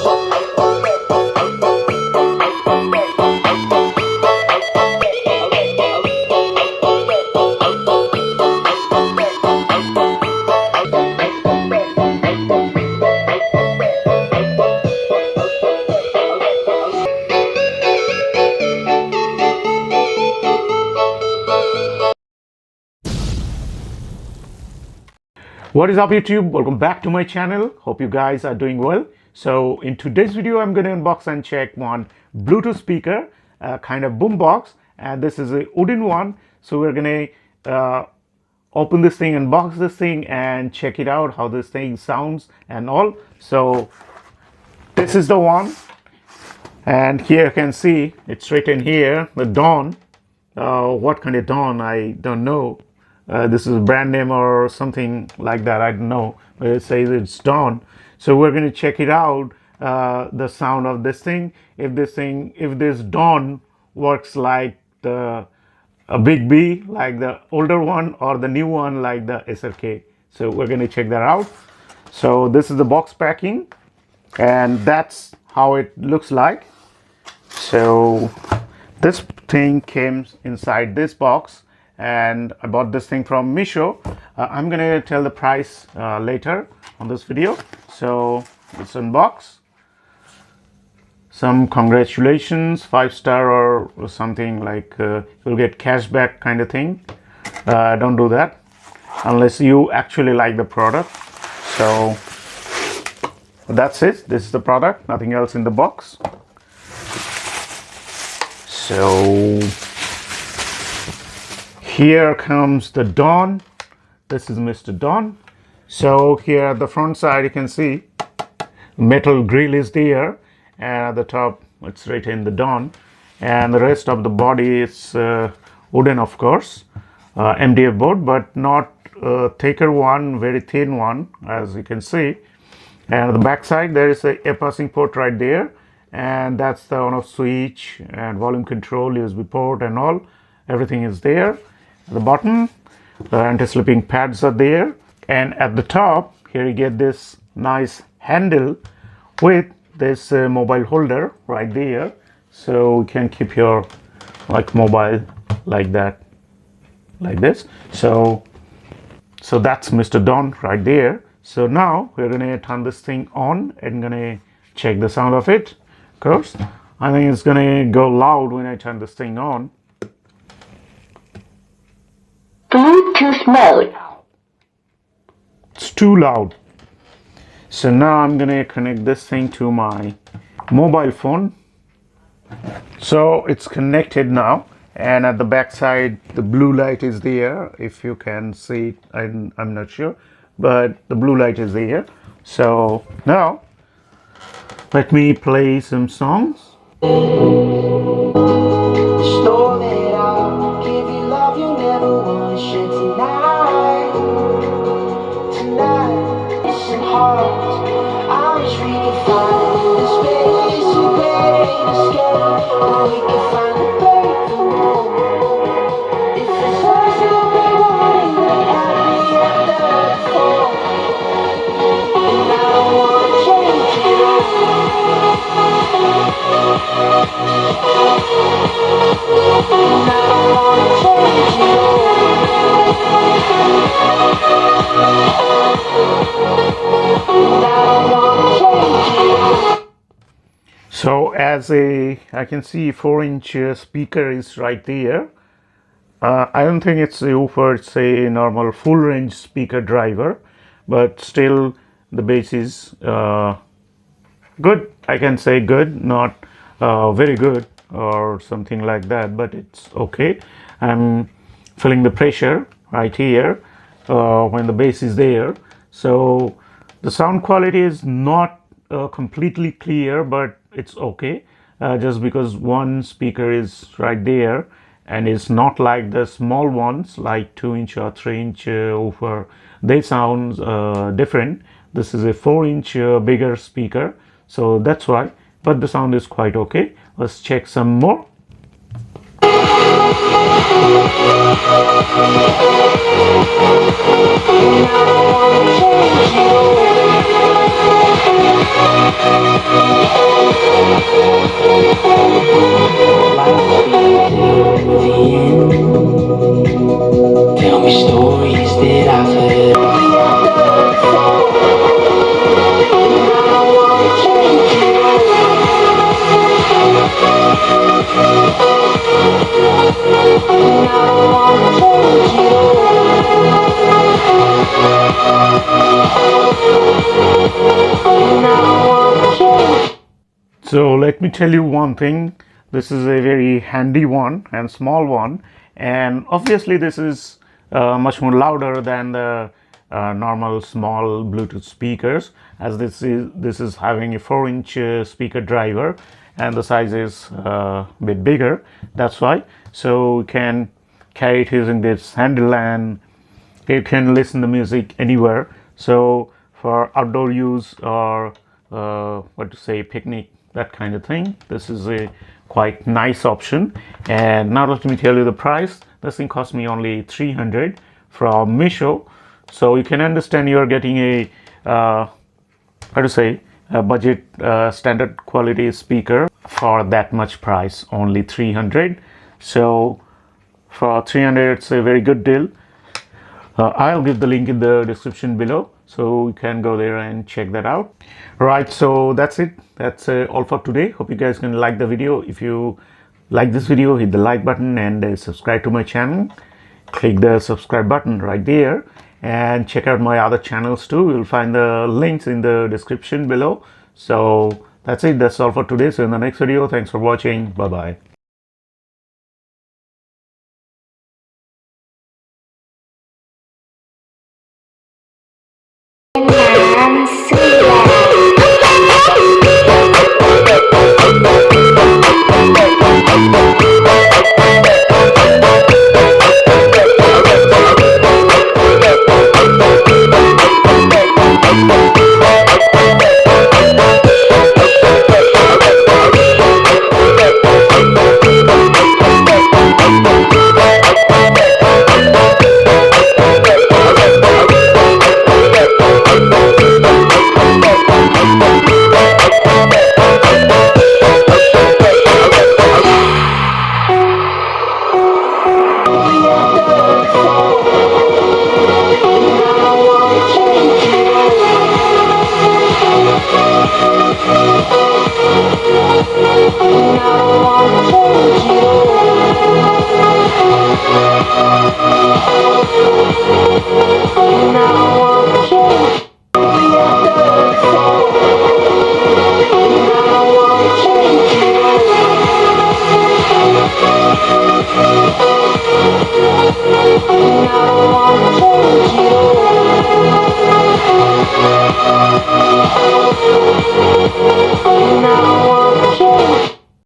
What is up YouTube? Welcome back to my channel. Hope you guys are doing well. So in today's video I'm going to unbox and check one Bluetooth speaker, kind of boombox, and this is a wooden one. So we're going to open this thing, unbox this thing and check it out how this thing sounds and all. So this is the one, and here you can see it's written here the Dawn. What kind of Dawn I don't know. This is a brand name or something like that, I don't know, but it says it's Dawn. So we're going to check it out, the sound of this thing, if this Dawn works like a big B like the older one or the new one like the SRK. So we're going to check that out. So this is the box packing and that's how it looks like. So this thing came inside this box, and I bought this thing from Misho. I'm gonna tell the price later on this video. So let's unbox. Some congratulations, 5-star or something like you'll get cashback kind of thing. Don't do that unless you actually like the product. So that's it. This is the product, nothing else in the box. So here comes the Dawn. This is Mr. Dawn. So here at the front side you can see metal grill is there, and at the top it's written the Dawn, and the rest of the body is wooden, of course, MDF board, but not a thicker one, very thin one, as you can see. And at the back side there is a passing port right there, and that's the on-off switch and volume control, USB port and all, everything is there. At the bottom, the anti-slipping pads are there, and at the top here you get this nice handle with this mobile holder right there, so you can keep your mobile like that, like this. So that's Mr. Dawn right there. So now we're gonna turn this thing on and gonna check the sound of it. Of course, I think it's gonna go loud when I turn this thing on. Bluetooth mode. It's too loud. So now I'm gonna connect this thing to my mobile phone. So it's connected now, and at the back side the blue light is there. If you can see it, I'm not sure, but the blue light is there. So now let me play some songs. So as I can see 4-inch speaker is right there. I don't think it's a woofer, it's a normal full range speaker driver, but still the bass is good. I can say good, not very good or something like that, but it's okay. I'm feeling the pressure right here when the bass is there. So the sound quality is not completely clear, but it's okay, just because one speaker is right there and it's not like the small ones like 2-inch or 3-inch woofer. They sound different. This is a 4-inch bigger speaker, so that's why, but the sound is quite okay. Let's check some more. Tell me stories that I've heard. So let me tell you one thing. This is a very handy one and small one, and obviously this is much more louder than the normal small Bluetooth speakers, as this is having a 4-inch speaker driver, and the size is a bit bigger. That's why. So you can carry it using this handle, and you can listen to music anywhere. So for outdoor use or what to say, picnic, that kind of thing, this is a quite nice option. And now let me tell you the price. This thing cost me only 300 from Misho. So you can understand you are getting a how to say, a budget standard quality speaker for that much price, only 300. So for 300 it's a very good deal. I'll give the link in the description below, so you can go there and check that out. Right, so that's it. That's all for today. Hope you guys can like the video. If you like this video, hit the like button and subscribe to my channel. Click the subscribe button right there and check out my other channels too. You'll find the links in the description below. So that's it. That's all for today. So in the next video, thanks for watching. Bye bye. Now